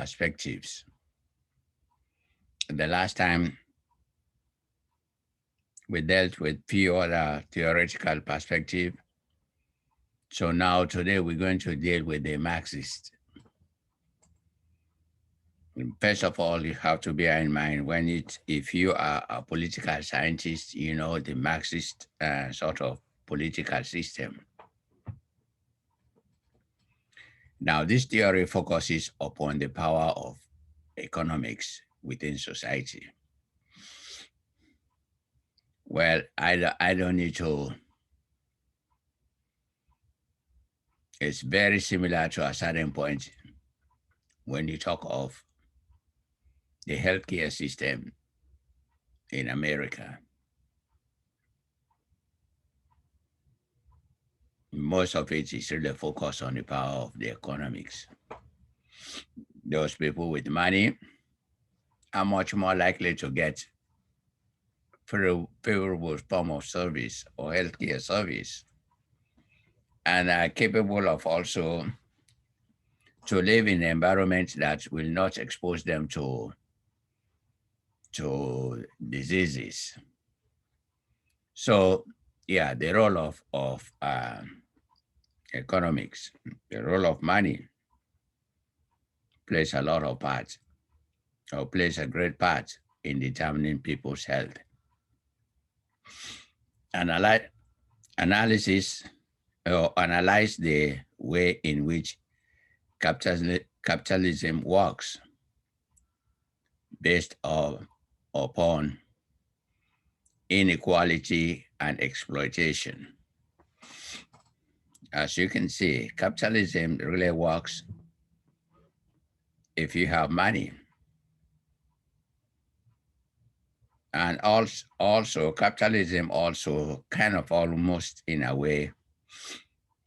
perspectives. The last time we dealt with few other theoretical perspective. So now today we're going to deal with the Marxist. First of all, you have to bear in mind if you are a political scientist, you know the Marxist sort of political system. Now, this theory focuses upon the power of economics within society. Well, I don't need to. It's very similar to a certain point when you talk of the healthcare system in America. Most of it is really focused on the power of the economics. Those people with money are much more likely to get favorable form of service or healthcare service, and are capable of also to live in an environment that will not expose them to diseases. So yeah, the role of economics, the role of money plays a lot of part or plays a great part in determining people's health. Analyze, analysis or analyze the way in which capitalism works based upon inequality and exploitation. As you can see, capitalism really works if you have money. And also capitalism also kind of almost in a way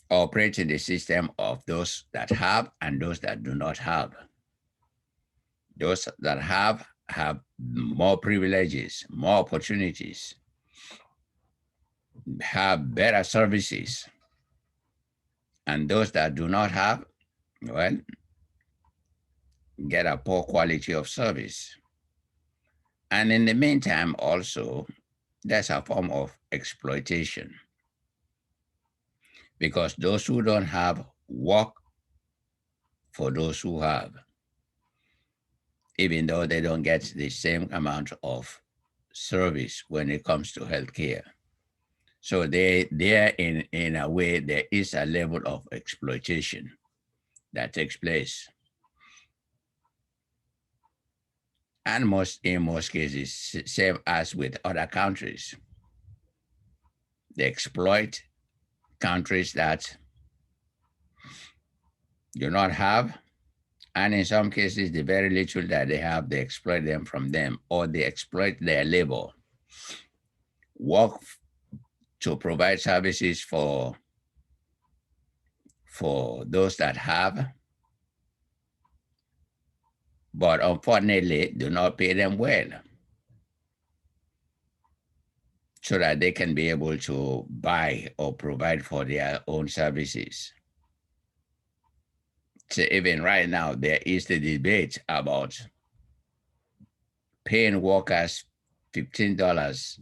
operates in the system of those that have and those that do not have. Those that have more privileges, more opportunities, have better services, and those that do not have, well, get a poor quality of service. And in the meantime, also, there's a form of exploitation because those who don't have work for those who have, even though they don't get the same amount of service when it comes to healthcare. So there in a way, there is a level of exploitation that takes place. And in most cases, same as with other countries. They exploit countries that do not have, and in some cases, the very little that they have, they exploit them from them, or they exploit their labor, work to provide services for those that have, but unfortunately do not pay them well so that they can be able to buy or provide for their own services. So even right now, there is the debate about paying workers $15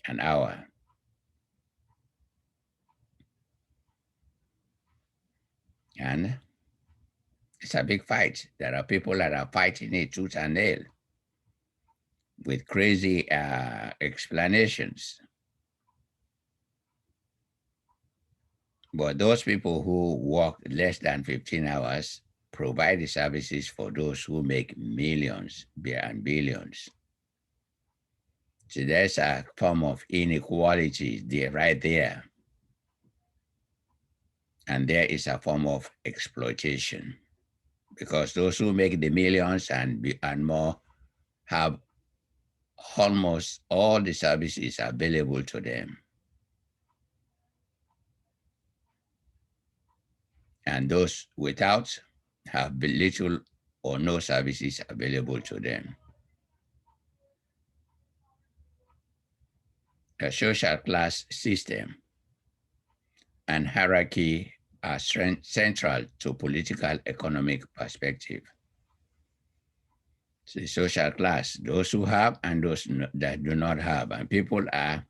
an hour. And it's a big fight. There are people that are fighting it tooth and nail with crazy explanations. But those people who work less than 15 hours provide the services for those who make millions and billions. So there's a form of inequality there, right there. And there is a form of exploitation because those who make the millions and more have almost all the services available to them. And those without have little or no services available to them. A social class system and hierarchy are central to political economic perspective. The social class, those who have and those that do not have. And people are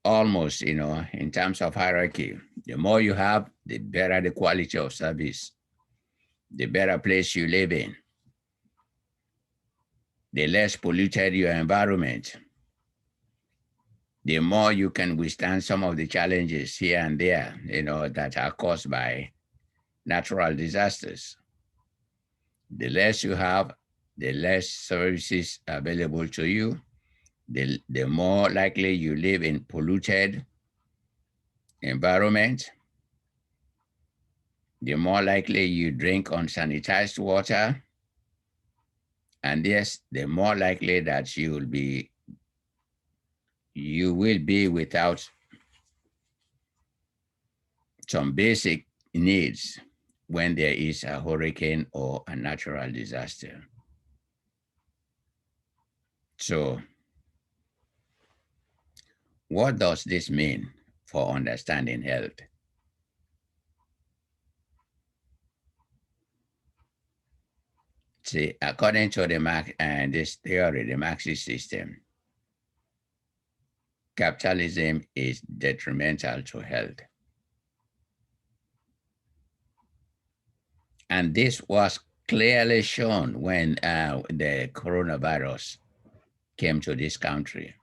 almost, in terms of hierarchy, the more you have, the better the quality of service, the better place you live in, the less polluted your environment, the more you can withstand some of the challenges here and there, that are caused by natural disasters. The less you have, the less services available to you, the more likely you live in polluted environment, the more likely you drink unsanitized water, and yes, the more likely that you will be without some basic needs when there is a hurricane or a natural disaster. So, what does this mean for understanding health? See, according to this theory, the Marxist system, capitalism is detrimental to health. And this was clearly shown when the coronavirus came to this country.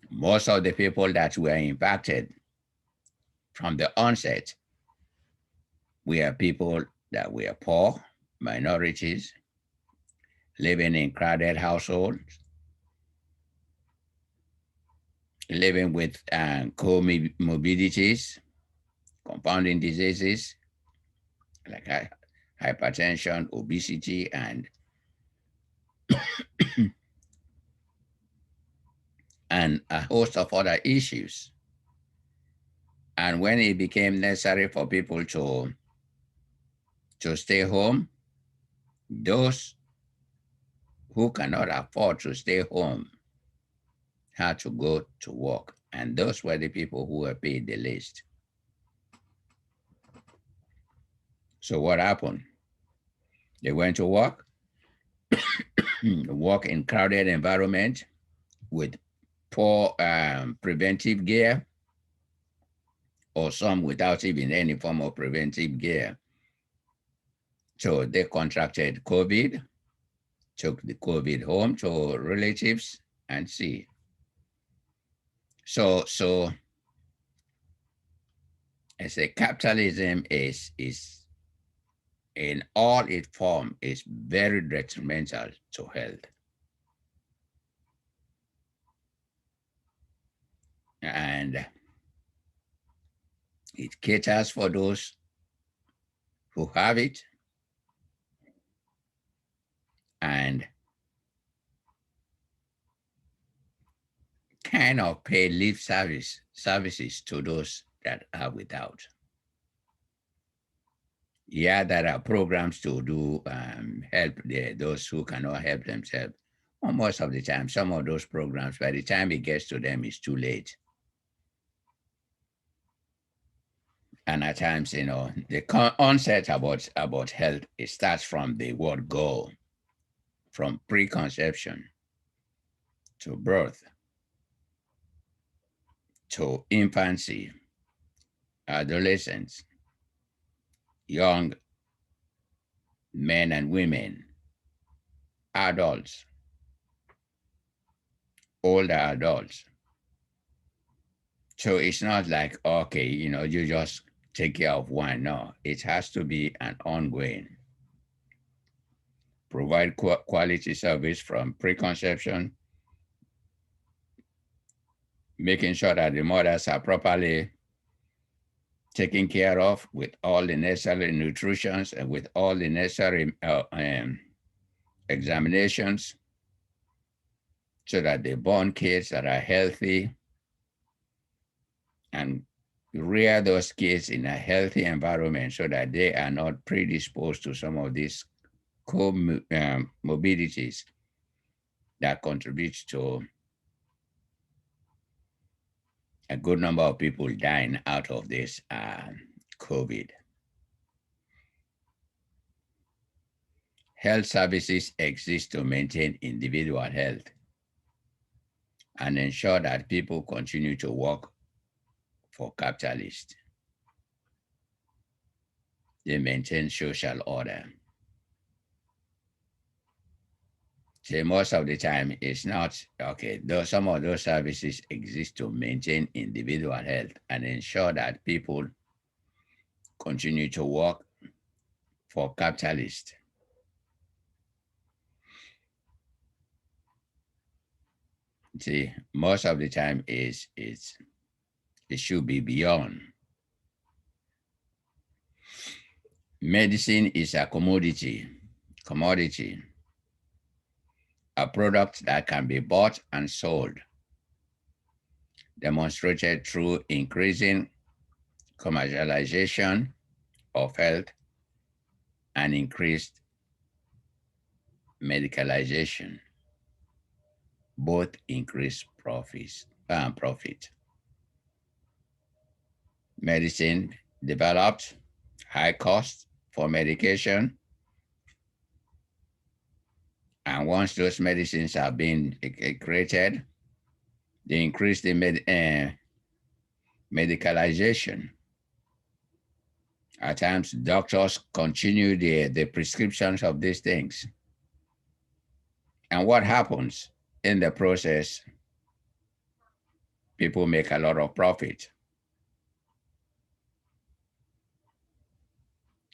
Most of the people that were impacted from the onset were people that were poor, minorities, living in crowded households, living with comorbidities, compounding diseases like hypertension, obesity, and a host of other issues. And when it became necessary for people to stay home, those who cannot afford to stay home had to go to work. And those were the people who were paid the least. So what happened? They went to work, work in crowded environment with poor preventive gear, or some without even any form of preventive gear. So they contracted COVID, took the COVID home to relatives, and see. So I say capitalism is in all its form is very detrimental to health. And it caters for those who have it and kind of pay lip services to those that are without. Yeah, there are programs to do help those who cannot help themselves. Well, most of the time, some of those programs, by the time it gets to them, it's too late. And at times, the onset about health, it starts from the word go, from preconception to birth to infancy, adolescence, young men and women, adults, older adults. So it's not like, okay, you just take care of one. No, it has to be an ongoing. Provide quality service from preconception, making sure that the mothers are properly taken care of with all the necessary nutritions and with all the necessary examinations so that they born kids that are healthy and rear those kids in a healthy environment so that they are not predisposed to some of these comorbidities that contribute to a good number of people dying out of this COVID. Health services exist to maintain individual health and ensure that people continue to work for capitalists. They maintain social order. So most of the time, it's not okay. Though some of those services exist to maintain individual health and ensure that people continue to work for capitalists. See, most of the time it should be beyond. Medicine is a commodity, a product that can be bought and sold, demonstrated through increasing commercialization of health and increased medicalization. Both increase profit. Medicine developed high cost for medication, and once those medicines have been created, they increase the medicalization. At times, doctors continue the prescriptions of these things. And what happens in the process? People make a lot of profit.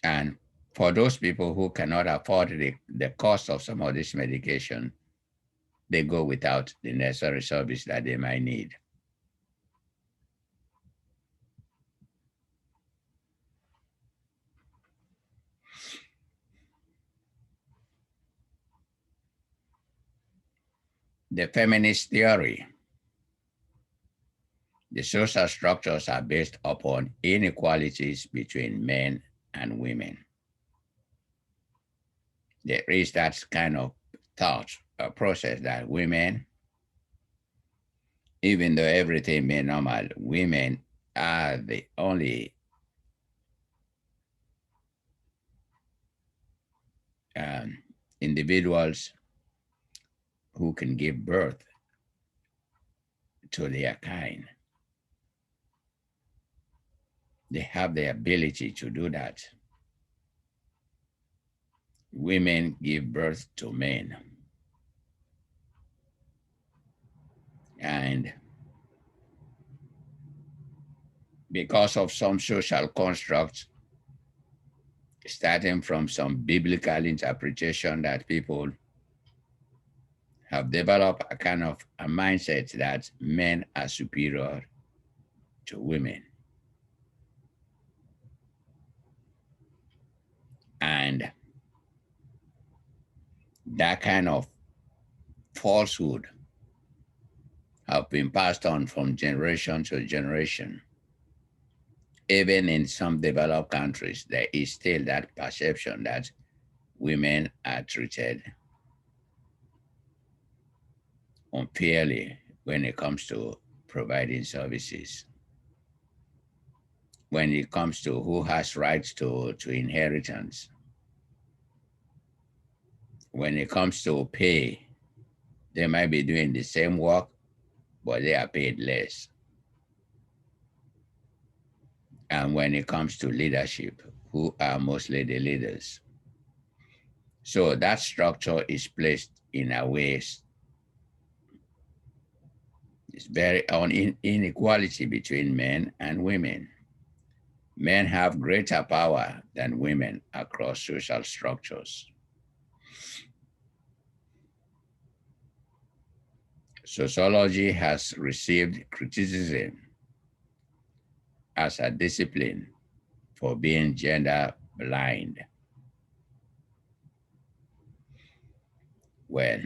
And for those people who cannot afford the cost of some of this medication, they go without the necessary service that they might need. The feminist theory. The social structures are based upon inequalities between men and women. There is that kind of thought, a process that women, even though everything may normal, women are the only individuals who can give birth to their kind. They have the ability to do that. Women give birth to men. And because of some social constructs, starting from some biblical interpretation that people have developed a kind of a mindset that men are superior to women. And that kind of falsehood have been passed on from generation to generation. Even in some developed countries, there is still that perception that women are treated unfairly when it comes to providing services. When it comes to who has rights to inheritance, when it comes to pay, they might be doing the same work, but they are paid less. And when it comes to leadership, who are mostly the leaders? So that structure is placed in a way, it's very on inequality between men and women. Men have greater power than women across social structures. Sociology has received criticism as a discipline for being gender blind. Well,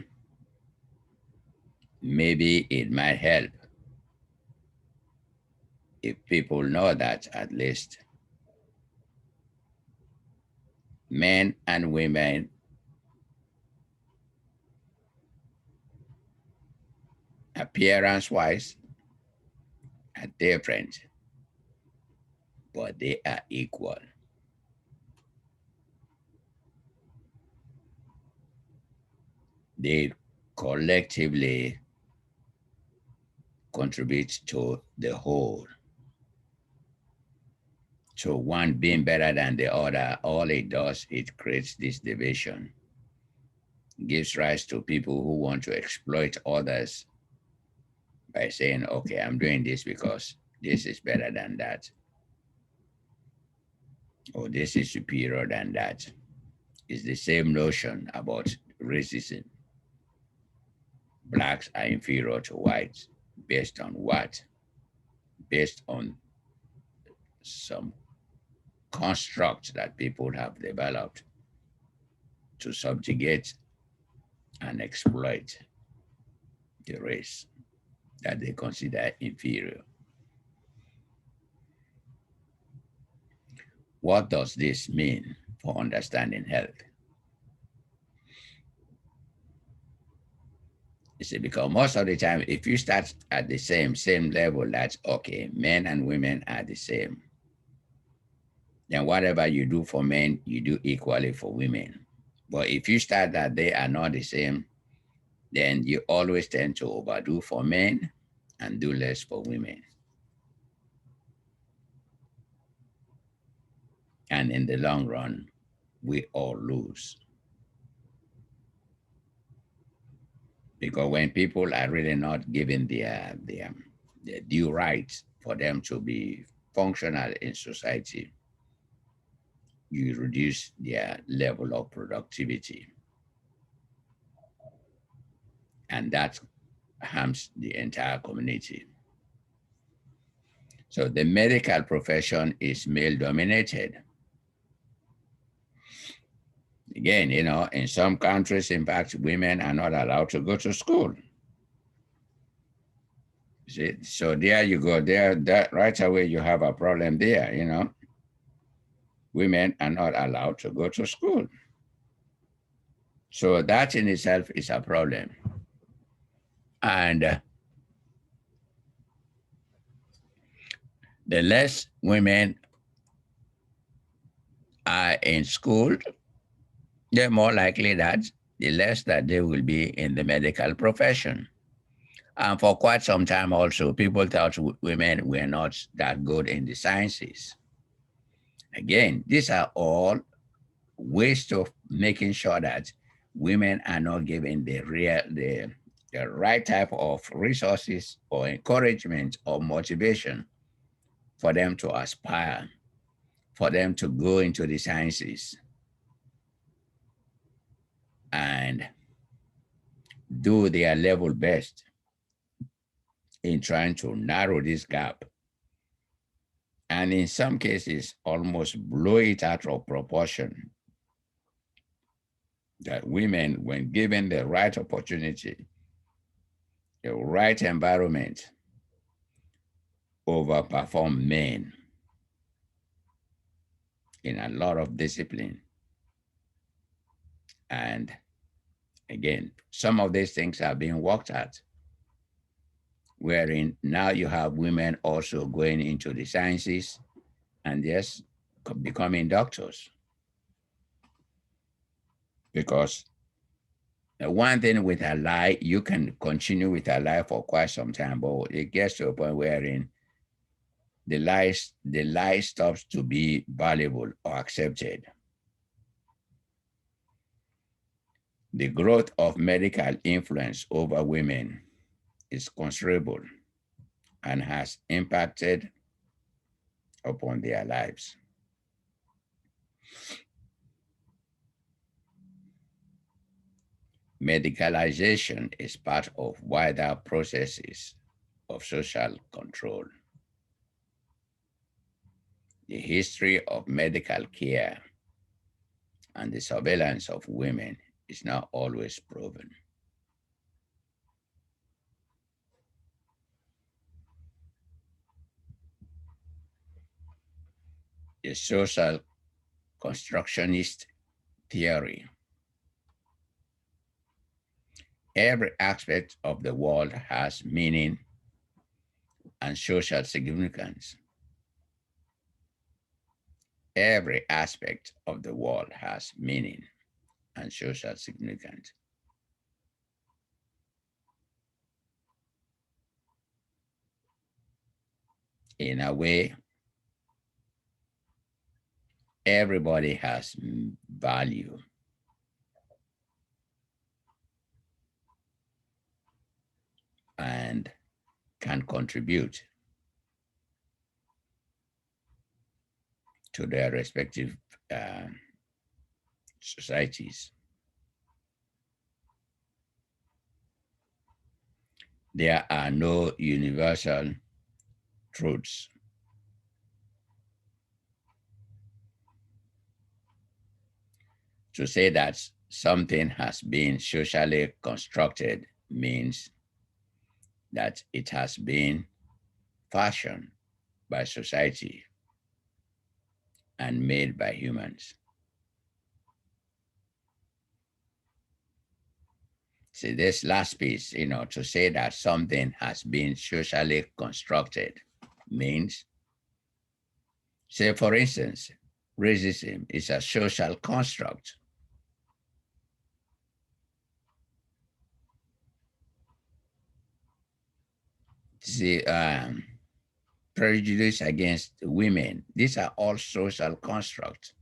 maybe it might help if people know that at least men and women appearance wise are different, but they are equal. They collectively contribute to the whole. So one being better than the other, all it does, it creates this division, gives rise to people who want to exploit others by saying, okay, I'm doing this because this is better than that, or this is superior than that. It's the same notion about racism. Blacks are inferior to whites based on what? Based on some construct that people have developed to subjugate and exploit the race that they consider inferior. What does this mean for understanding health? You see, because most of the time, if you start at the same level, that's okay, men and women are the same. Then whatever you do for men, you do equally for women. But if you start that they are not the same, then you always tend to overdo for men and do less for women. And in the long run, we all lose. Because when people are really not given their due rights for them to be functional in society, you reduce their level of productivity. And that harms the entire community. So the medical profession is male dominated. Again, in some countries, in fact, women are not allowed to go to school. See? So there you go. There, that right away you have a problem there. Women are not allowed to go to school. So that in itself is a problem. And the less women are in school, the more likely that the less that they will be in the medical profession. And for quite some time also, people thought women were not that good in the sciences. Again, these are all ways of making sure that women are not given the right type of resources or encouragement or motivation for them to aspire, for them to go into the sciences and do their level best in trying to narrow this gap. And in some cases, almost blow it out of proportion. That women, when given the right opportunity, the right environment, overperform men in a lot of discipline. And again, some of these things are being worked at, wherein now you have women also going into the sciences and yes, becoming doctors. Because the one thing with a lie, you can continue with a lie for quite some time, but it gets to a point wherein the lie stops to be valuable or accepted. The growth of medical influence over women is considerable and has impacted upon their lives. Medicalization is part of wider processes of social control. The history of medical care and the surveillance of women is not always proven. The social constructionist theory. Every aspect of the world has meaning and social significance. Every aspect of the world has meaning and social significance. In a way, everybody has value and can contribute to their respective um, societies. There are no universal truths. To say that something has been socially constructed means that it has been fashioned by society and made by humans. See, this last piece, to say that something has been socially constructed means, say, for instance, racism is a social construct. See, prejudice against women, these are all social constructs.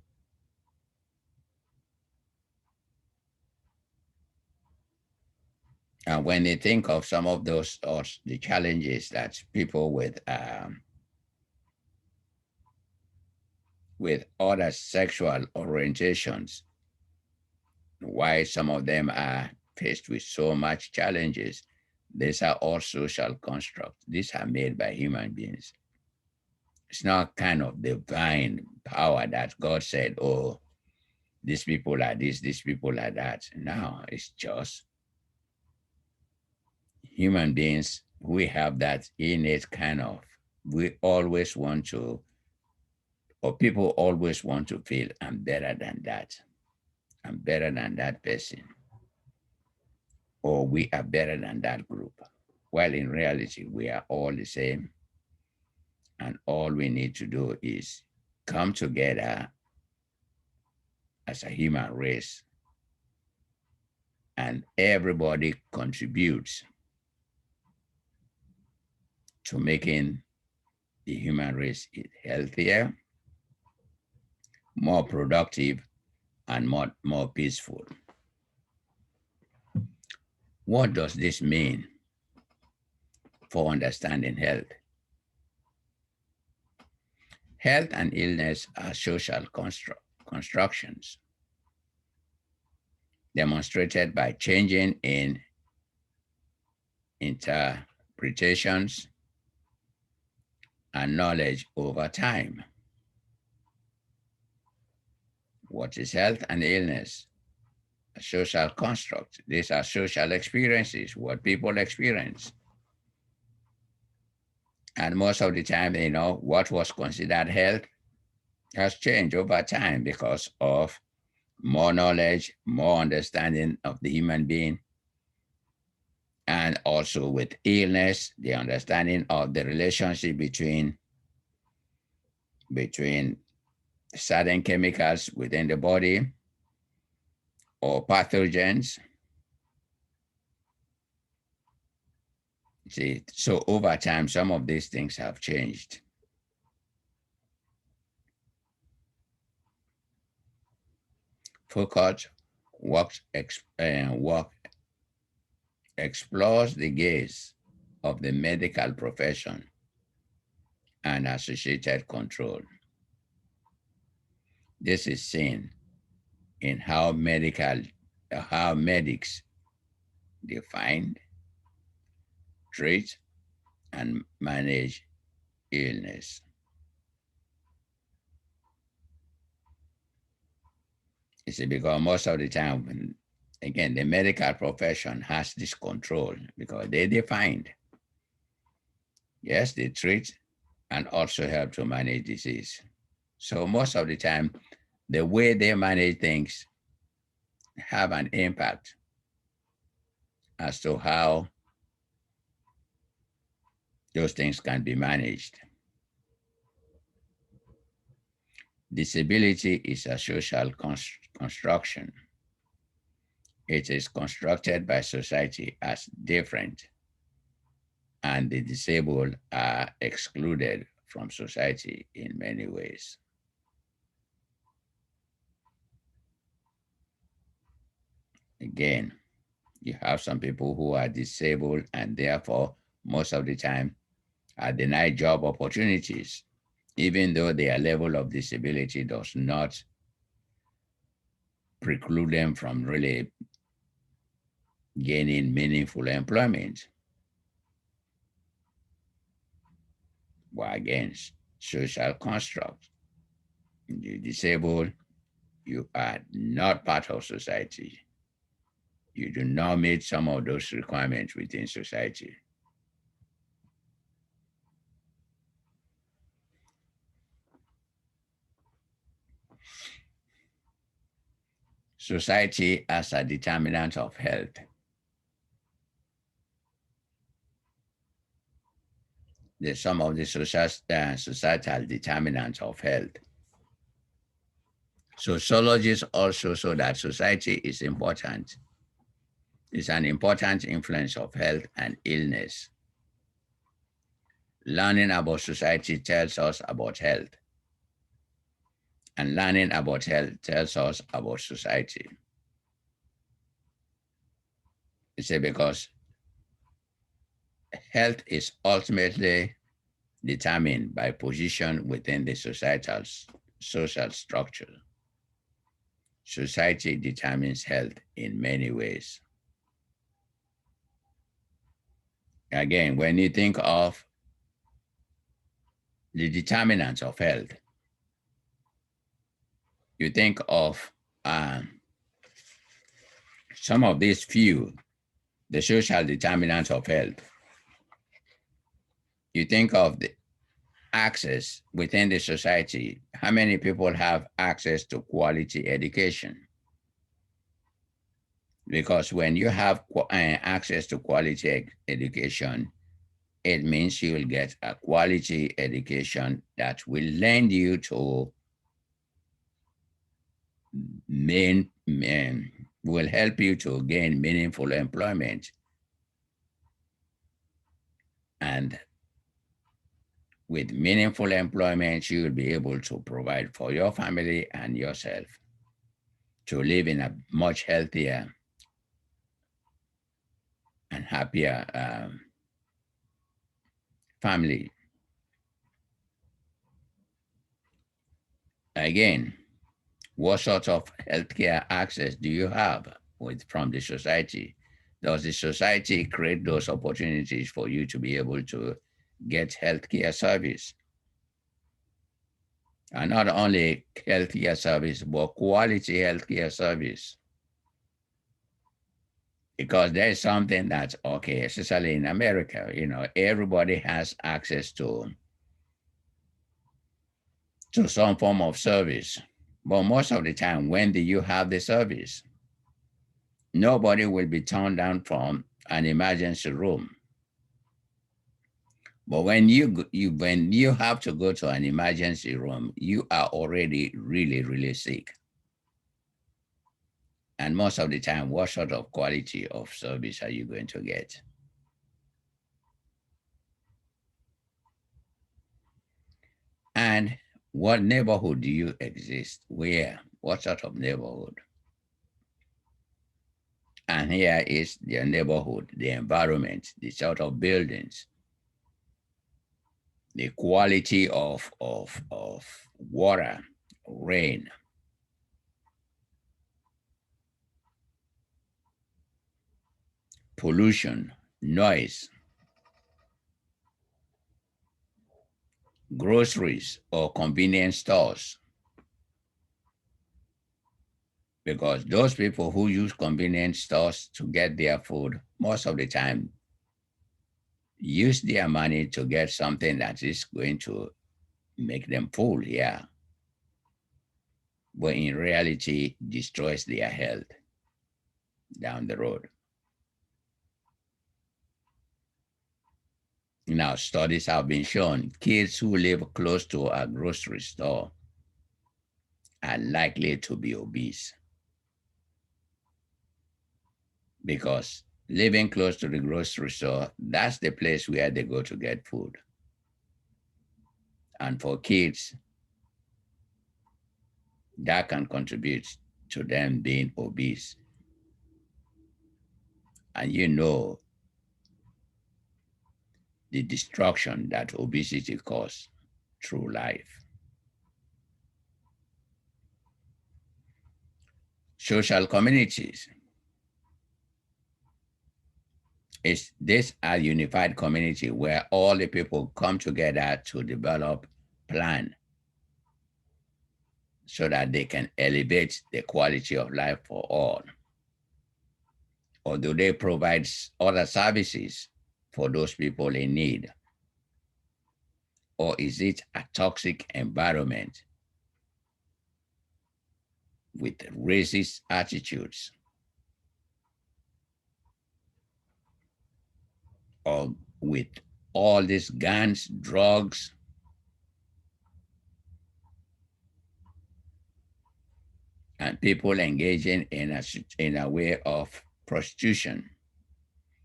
And when they think of some of those, or the challenges that people with other sexual orientations, why some of them are faced with so much challenges, these are all social constructs. These are made by human beings. It's not kind of divine power that God said, oh, these people are this, these people are that. No, it's just human beings. We have that innate kind of, we always want to, or people always want to feel, I'm better than that. I'm better than that person. Or we are better than that group. While in reality, we are all the same. And all we need to do is come together as a human race, and everybody contributes to making the human race healthier, more productive, and more peaceful. What does this mean for understanding health? Health and illness are social constructions demonstrated by changing in interpretations and knowledge over time. What is health and illness? A social construct. These are social experiences, what people experience. And most of the time, what was considered health has changed over time because of more knowledge, more understanding of the human being, and also with illness, the understanding of the relationship between certain chemicals within the body or pathogens. See, so over time, some of these things have changed. Foucault work explores the gaze of the medical profession and associated control. This is seen in how medics define, treat, and manage illness. You see, because most of the time, again, the medical profession has this control because they defined. Yes, they treat and also help to manage disease. So most of the time, the way they manage things have an impact as to how those things can be managed. Disability is a social construction. It is constructed by society as different, and the disabled are excluded from society in many ways. Again, you have some people who are disabled and therefore most of the time are denied job opportunities, even though their level of disability does not preclude them from really gaining meaningful employment. Well, again, social construct. You're disabled, you are not part of society. You do not meet some of those requirements within society. Society as a determinant of health. There's some of the societal determinants of health. Sociologists also show that society is important. It's an important influence of health and illness. Learning about society tells us about health, and learning about health tells us about society. It's because health is ultimately determined by position within the societal social structure. Society determines health in many ways. Again, when you think of the determinants of health, you think of some of these few, the social determinants of health. You think of the access within the society. How many people have access to quality education? Because when you have access to quality education, it means you will get a quality education that will lend you to will help you to gain meaningful employment. And with meaningful employment, you will be able to provide for your family and yourself to live in a much healthier and happier family. Again, what sort of healthcare access do you have from the society? Does the society create those opportunities for you to be able to get healthcare service? And not only healthcare service, but quality healthcare service. Because there is something that's okay, especially in America, everybody has access to some form of service. But most of the time, when do you have the service? Nobody will be turned down from an emergency room. But when you have to go to an emergency room, you are already really, really sick. And most of the time, what sort of quality of service are you going to get? And what neighborhood do you exist? Where? What sort of neighborhood? And here is the neighborhood, the environment, the sort of buildings, the quality of water, rain, pollution, noise, groceries or convenience stores. Because those people who use convenience stores to get their food, most of the time, use their money to get something that is going to make them full, yeah. But in reality, destroys their health down the road. Now, studies have been shown kids who live close to a grocery store are likely to be obese because living close to the grocery store, that's the place where they go to get food. And for kids, that can contribute to them being obese. And you know the destruction that obesity causes through life. Social communities is this a unified community where all the people come together to develop plan so that they can elevate the quality of life for all? Or do they provide other services for those people in need? Or is it a toxic environment with racist attitudes or with all these guns, drugs, and people engaging in a way of prostitution?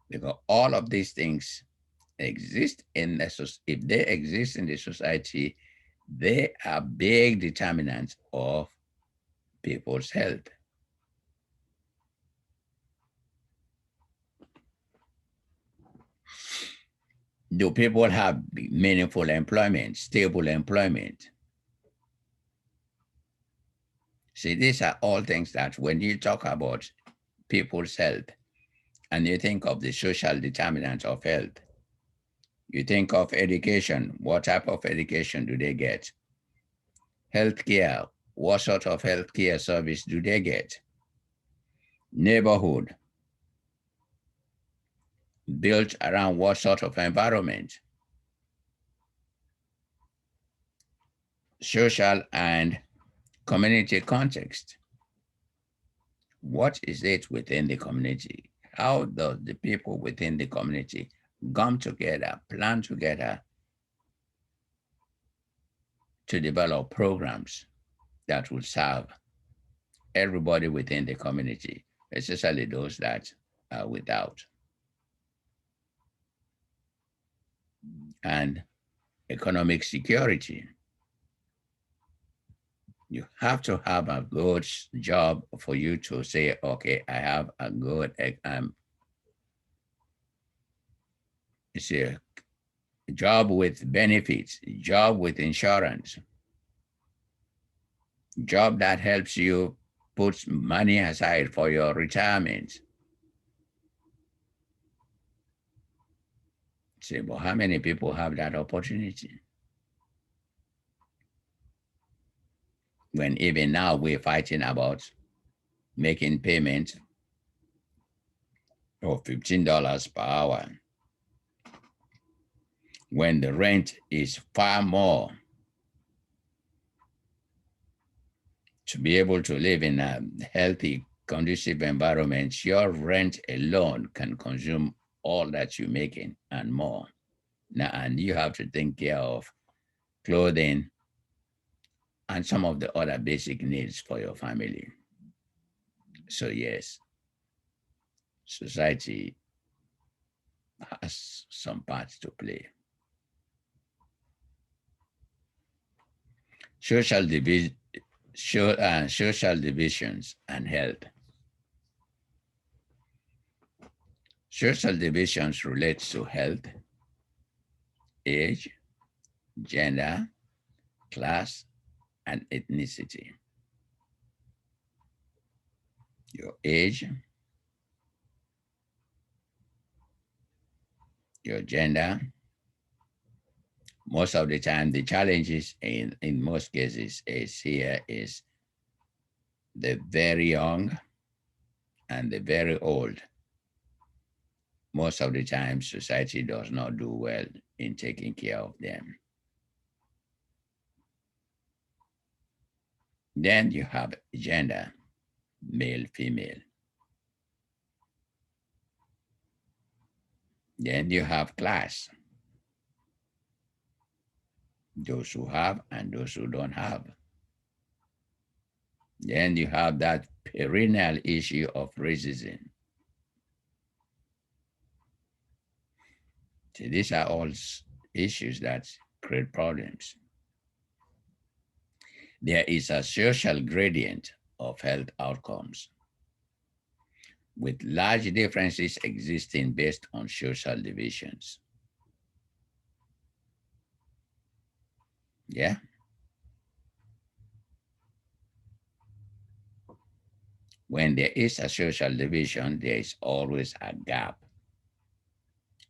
Because all of these things exist in the if they exist in the society, they are big determinants of people's health. Do people have meaningful employment, stable employment? See, these are all things that when you talk about people's health and you think of the social determinants of health, you think of education. What type of education do they get? Healthcare. What sort of healthcare service do they get? Neighborhood. Built around what sort of environment? Social and community context. What is it within the community? How does the people within the community come together, plan together to develop programs that will serve everybody within the community, especially those that are without? And economic security. You have to have a good job for you to say, okay, I have a good, it's a job with benefits, job with insurance, job that helps you put money aside for your retirement. Say, well, how many people have that opportunity? When even now we're fighting about making payment of $15 per hour, when the rent is far more. To be able to live in a healthy, conducive environment, your rent alone can consume all that you're making and more. Now, and you have to take care of clothing and some of the other basic needs for your family. So yes, society has some parts to play. Social social divisions and health. Social divisions relate to health, age, gender, class, and ethnicity. Your age, your gender. Most of the time, the challenges in most cases is the very young and the very old. Most of the time, society does not do well in taking care of them. Then you have gender, male, female. Then you have class. those who have and those who don't have. Then you have that perennial issue of racism. So these are all issues that create problems. There is a social gradient of health outcomes, with large differences existing based on social divisions. Yeah. When there is a social division, there is always a gap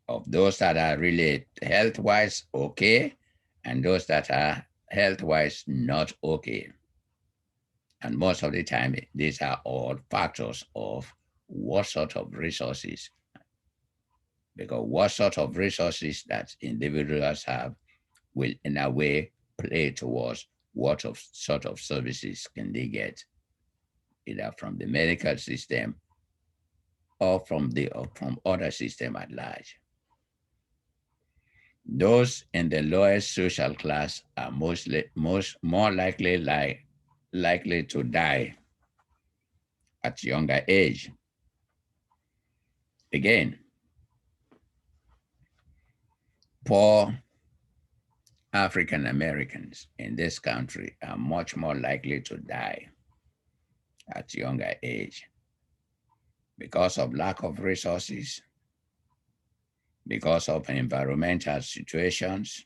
of those that are really health wise okay and those that are health wise not okay. And most of the time, these are all factors of what sort of resources, because what sort of resources that individuals have will, in a way, play towards what of sort of services can they get, either from the medical system or from other system at large. Those in the lowest social class are most more likely to die at younger age. Again, poor African Americans in this country are much more likely to die at younger age because of lack of resources, because of environmental situations,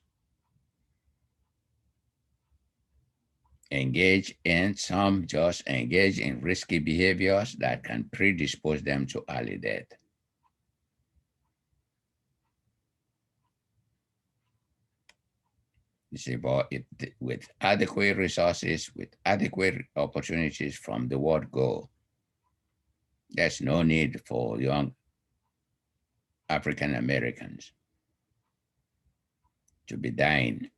some just engage in risky behaviors that can predispose them to early death. You see, but with adequate resources, with adequate opportunities from the word go, there's no need for young African Americans to be dying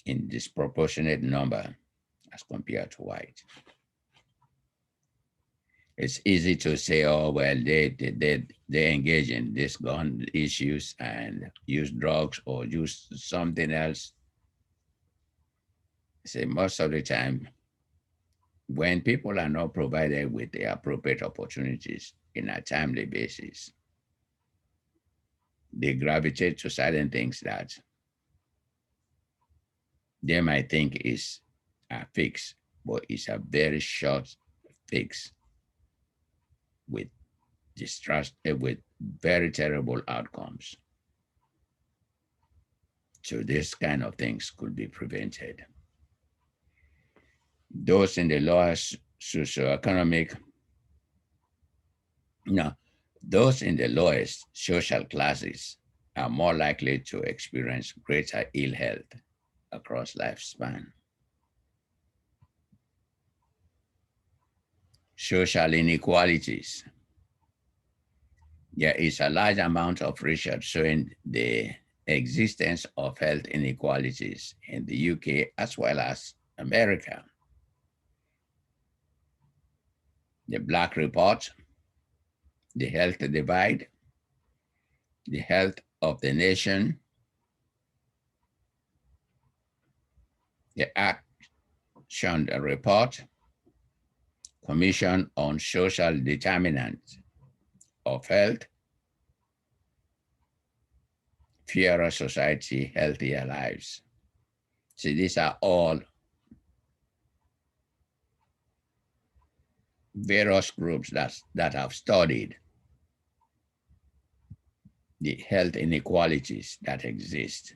in disproportionate number as compared to white. It's easy to say, oh, well, they engage in these gun issues and use drugs or use something else. Say most of the time, when people are not provided with the appropriate opportunities in a timely basis, they gravitate to certain things that they might think is a fix, but it's a very short fix with distrust, with very terrible outcomes. So this kind of things could be prevented. Those in the lower socioeconomic, no, those in the lowest social classes are more likely to experience greater ill health across lifespan. Social inequalities. There is a large amount of research showing the existence of health inequalities in the UK as well as America. The Black Report, the Health Divide, the Health of the Nation, the Action Report, Commission on Social Determinants of Health, Fairer Society, Healthier Lives. See, these are all various groups that have studied the health inequalities that exist.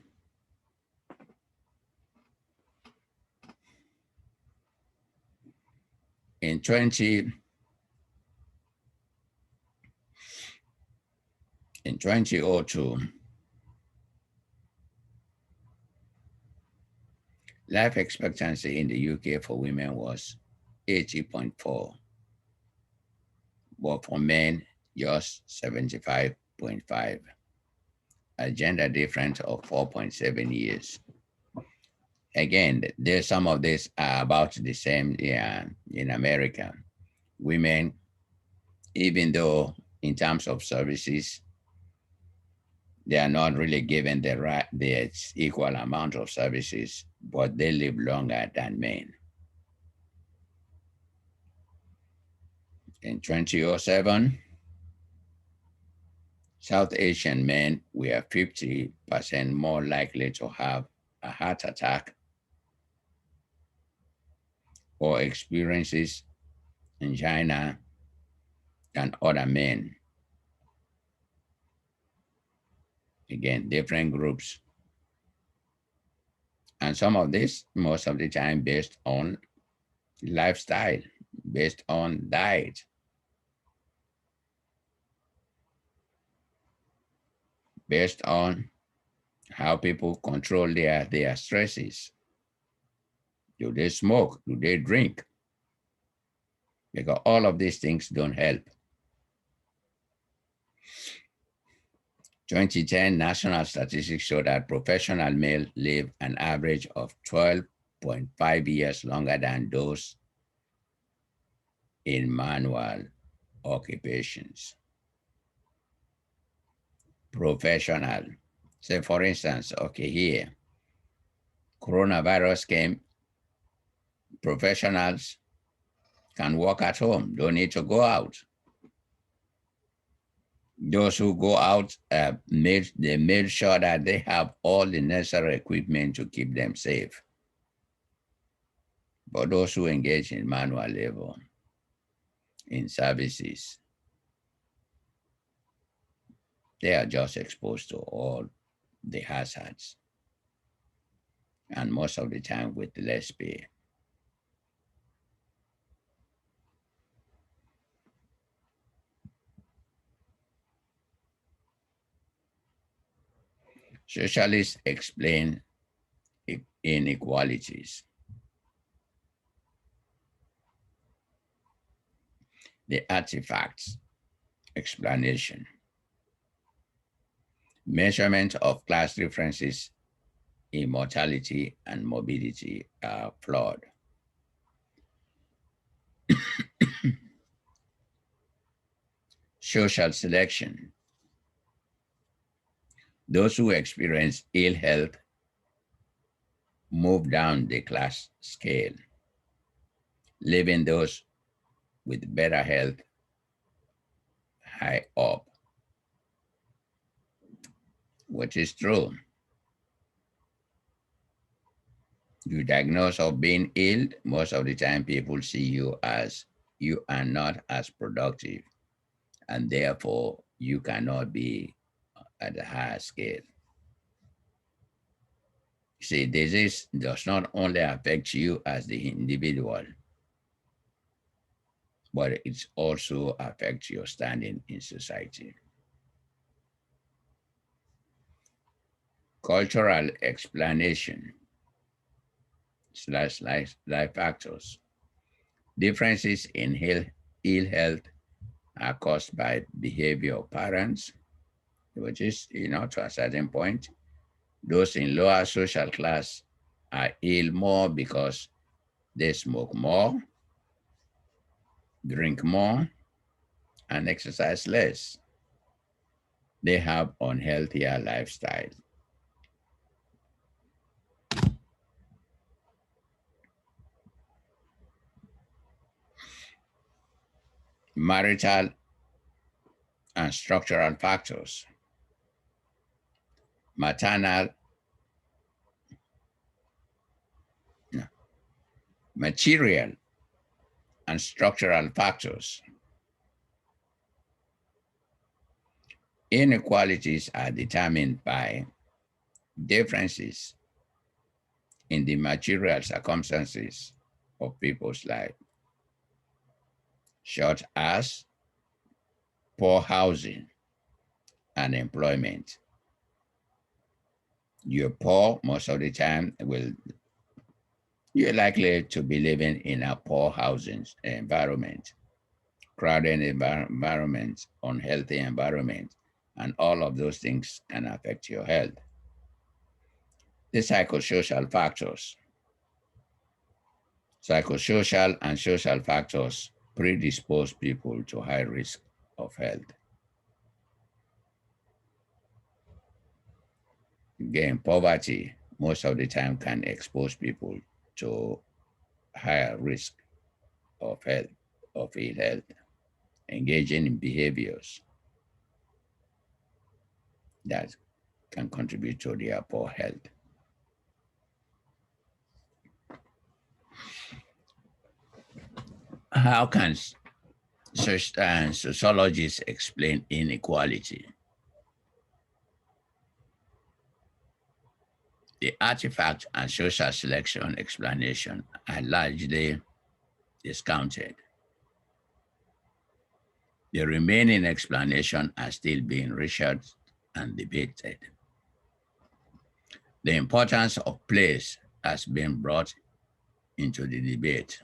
In 2002, life expectancy in the UK for women was 80.4, but for men, just 75.5, a gender difference of 4.7 years. Again, there's some of this are about the same in America. Women, even though in terms of services, They are not really given the equal amount of services, but they live longer than men. In 2007, South Asian men were 50% more likely to have a heart attack or experiences angina than other men. Again, different groups. And some of this, most of the time, based on lifestyle, based on diet, based on how people control their stresses. Do they smoke? Do they drink? Because all of these things don't help. 2010 national statistics show that professional males live an average of 12.5 years longer than those in manual occupations. Professional. Say, for instance, okay, here, coronavirus came, professionals can work at home, don't need to go out. Those who go out, they made sure that they have all the necessary equipment to keep them safe. But those who engage in manual labor, in services, they are just exposed to all the hazards, and most of the time with less pay. Socialists explain inequalities. The artifacts explanation. Measurement of class differences in mortality and morbidity are flawed. Social selection. Those who experience ill health move down the class scale, leaving those with better health high up, which is true. You diagnose of being ill, most of the time people see you as you are not as productive, and therefore you cannot be at a higher scale. See, disease does not only affect you as the individual, but it also affects your standing in society. Cultural explanation / life factors. Differences in ill health are caused by behavior of parents, which is, to a certain point. Those in lower social class are ill more because they smoke more, drink more, and exercise less. They have unhealthier lifestyle. Marital and structural factors. Maternal, no, material and structural factors. Inequalities are determined by differences in the material circumstances of people's life, such as poor housing and employment. You're poor most of the time, you're likely to be living in a poor housing environment, crowded environment, unhealthy environment, and all of those things can affect your health. The psychosocial factors. Psychosocial and social factors predispose people to high risk of health. Again, poverty most of the time can expose people to higher risk of health, of ill health, engaging in behaviors that can contribute to their poor health. How can sociologists explain inequality? The artifact and social selection explanation are largely discounted. The remaining explanation are still being researched and debated. The importance of place has been brought into the debate.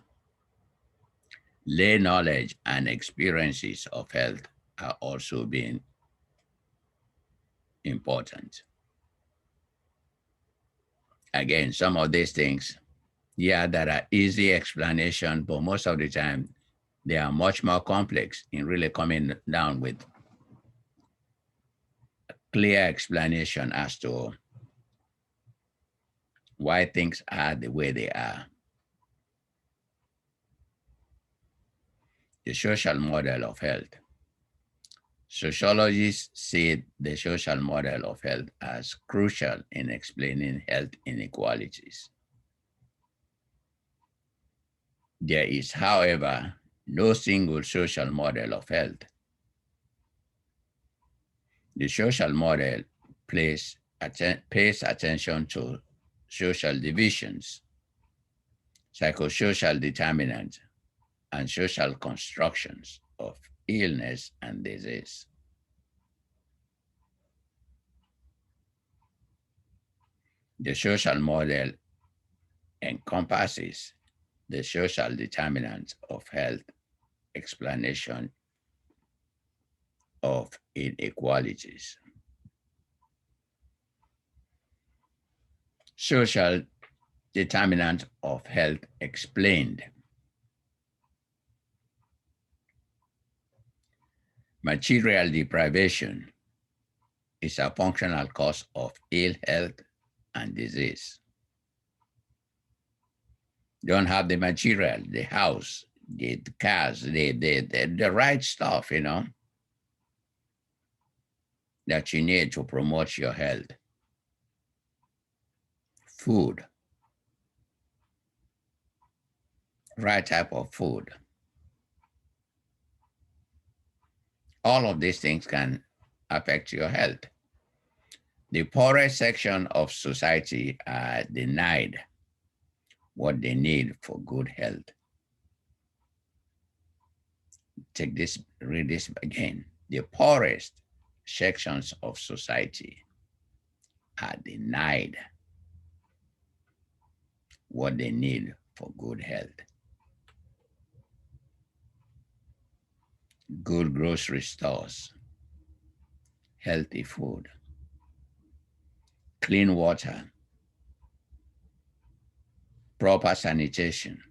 Lay knowledge and experiences of health are also being important. Again, some of these things, yeah, there are easy explanation, but most of the time they are much more complex in really coming down with clear explanation as to why things are the way they are. The social model of health. Sociologists see the social model of health as crucial in explaining health inequalities. There is, however, no single social model of health. The social model pays attention to social divisions, psychosocial determinants, and social constructions of illness and disease. The social model encompasses the social determinants of health, explanation of inequalities. Social determinant of health explained. Material deprivation is a functional cause of ill health and disease. Don't have the material, the house, the cars, the right stuff, that you need to promote your health. Food, right type of food. All of these things can affect your health. The poorest section of society are denied what they need for good health. Read this again. The poorest sections of society are denied what they need for good health. Good grocery stores, healthy food, clean water, proper sanitation,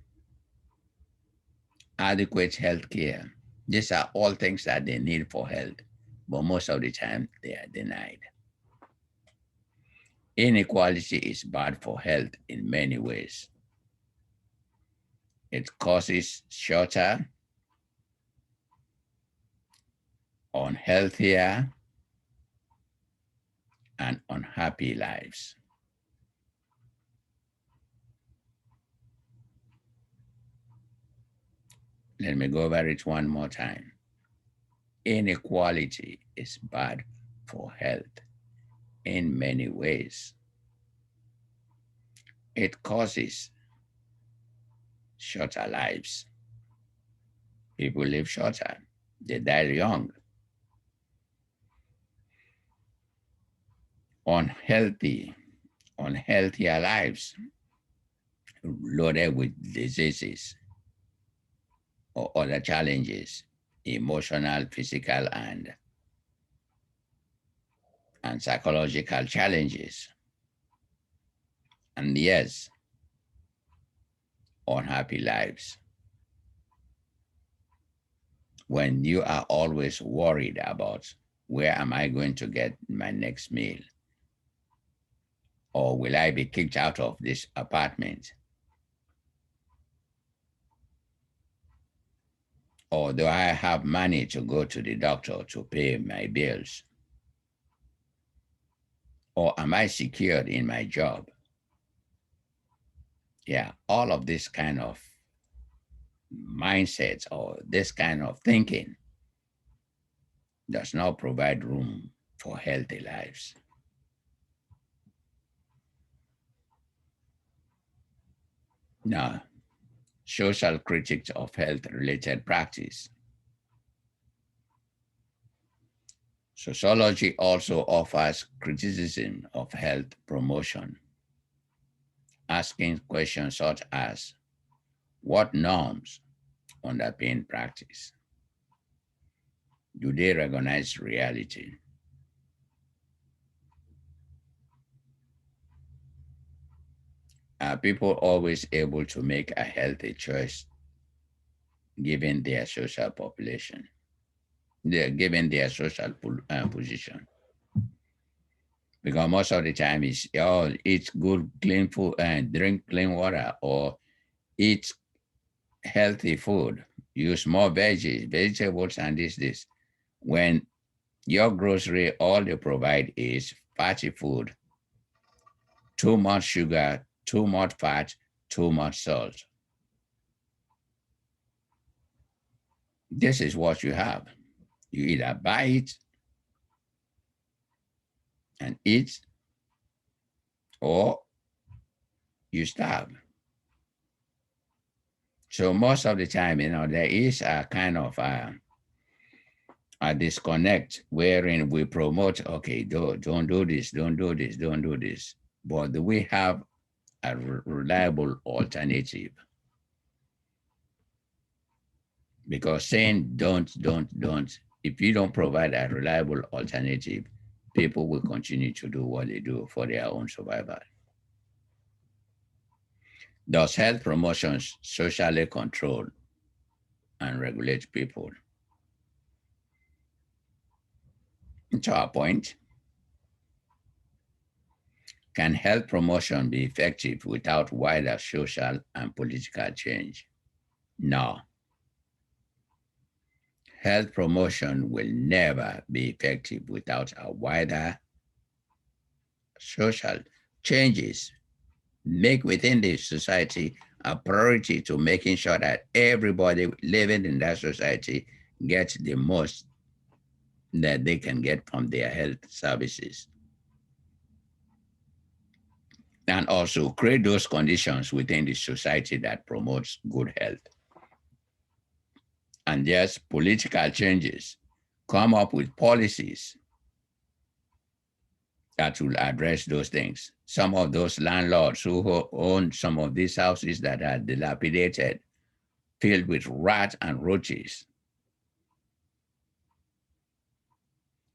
adequate health care. These are all things that they need for health, but most of the time they are denied. Inequality is bad for health in many ways. It causes shorter, unhealthier, and unhappy lives. Let me go over it one more time. Inequality is bad for health in many ways. It causes shorter lives. People live shorter, they die young. Unhealthier lives loaded with diseases or other challenges, emotional, physical, and psychological challenges. And yes, unhappy lives. When you are always worried about where am I going to get my next meal? Or will I be kicked out of this apartment? Or do I have money to go to the doctor to pay my bills? Or am I secured in my job? Yeah, all of this kind of mindsets or this kind of thinking does not provide room for healthy lives. Now, social critics of health related practice. Sociology also offers criticism of health promotion, asking questions such as what norms underpin practice? Do they recognize reality? Are people always able to make a healthy choice given their social population, given their social position? Because most of the time it's, oh, eat good, clean food and drink clean water, or eat healthy food, use more veggies, vegetables, and this. When your grocery, all they provide is fatty food, too much sugar, too much fat, too much salt. This is what you have. You either buy it and eat, or you starve. So most of the time, there is a kind of a disconnect wherein we promote, okay, don't do this, don't do this, don't do this. But do we have a reliable alternative? Because saying don't, if you don't provide a reliable alternative, people will continue to do what they do for their own survival. Does health promotions socially control and regulate people? To our point, can health promotion be effective without wider social and political change? No. Health promotion will never be effective without a wider social changes. Make within the society a priority to making sure that everybody living in that society gets the most that they can get from their health services. And also create those conditions within the society that promotes good health. And yes, political changes. Come up with policies that will address those things. Some of those landlords who own some of these houses that are dilapidated, filled with rats and roaches,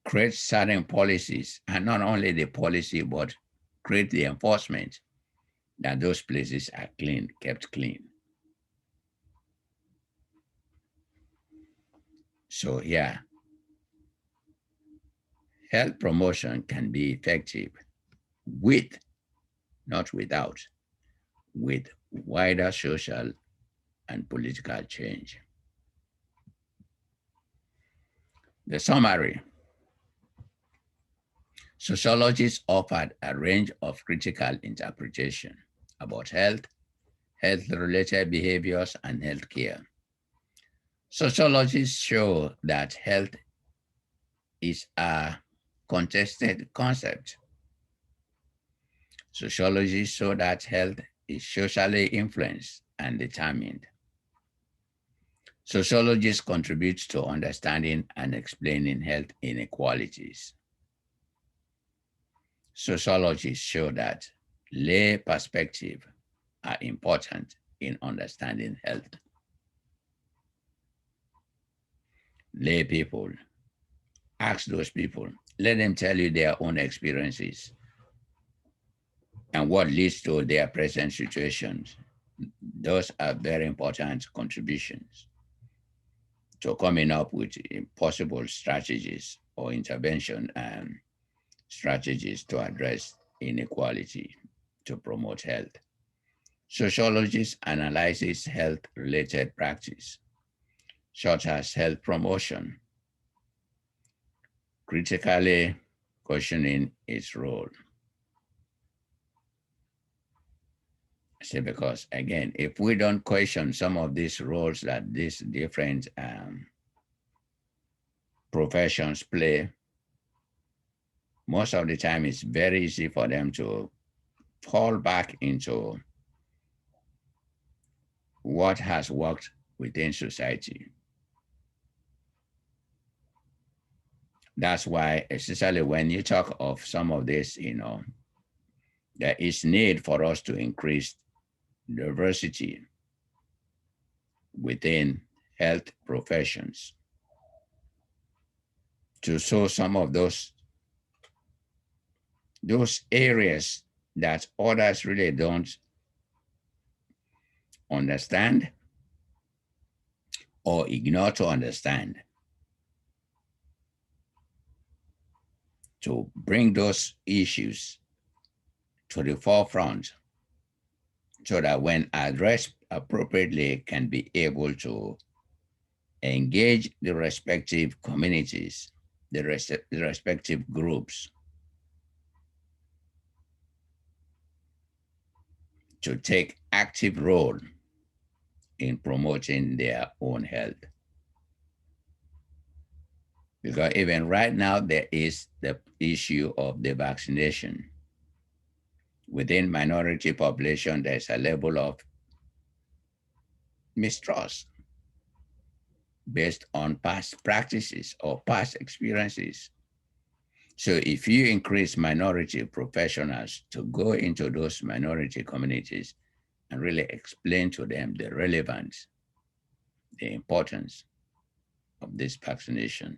create certain policies, and not only the policy, but create the enforcement that those places are clean, kept clean. So yeah, health promotion can be effective with, not without, with wider social and political change. The summary: sociologists offered a range of critical interpretation about health, health-related behaviors, and healthcare. Sociologists show that health is a contested concept. Sociologists show that health is socially influenced and determined. Sociologists contribute to understanding and explaining health inequalities. Sociologists show that lay perspective are important in understanding health. Lay people, ask those people, let them tell you their own experiences and what leads to their present situations. Those are very important contributions to coming up with possible strategies or intervention strategies to address inequality to promote health. Sociologists analyze health-related practice, such as health promotion, critically questioning its role. See, because again, if we don't question some of these roles that these different professions play, most of the time it's very easy for them to fall back into what has worked within society. That's why, especially when you talk of some of this, there is need for us to increase diversity within health professions to show some of those areas that others really don't understand or ignore to understand, to bring those issues to the forefront so that when addressed appropriately can be able to engage the respective communities, the respective groups to take active role in promoting their own health. Because even right now, there is the issue of the vaccination. Within minority population, there's a level of mistrust based on past practices or past experiences. So if you increase minority professionals to go into those minority communities and really explain to them the relevance, the importance of this vaccination,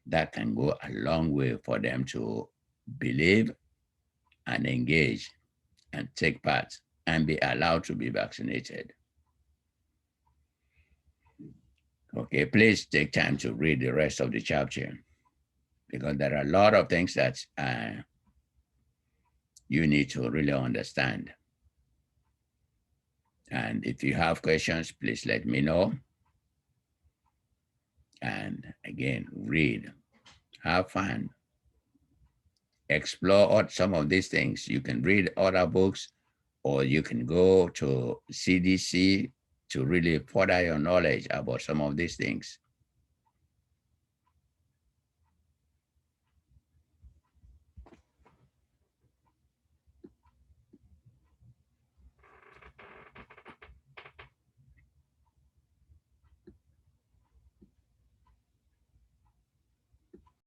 that can go a long way for them to believe and engage and take part and be allowed to be vaccinated. Okay, please take time to read the rest of the chapter because there are a lot of things that you need to really understand. And if you have questions, please let me know. And again, read, have fun, explore some of these things. You can read other books or you can go to CDC to really further your knowledge about some of these things.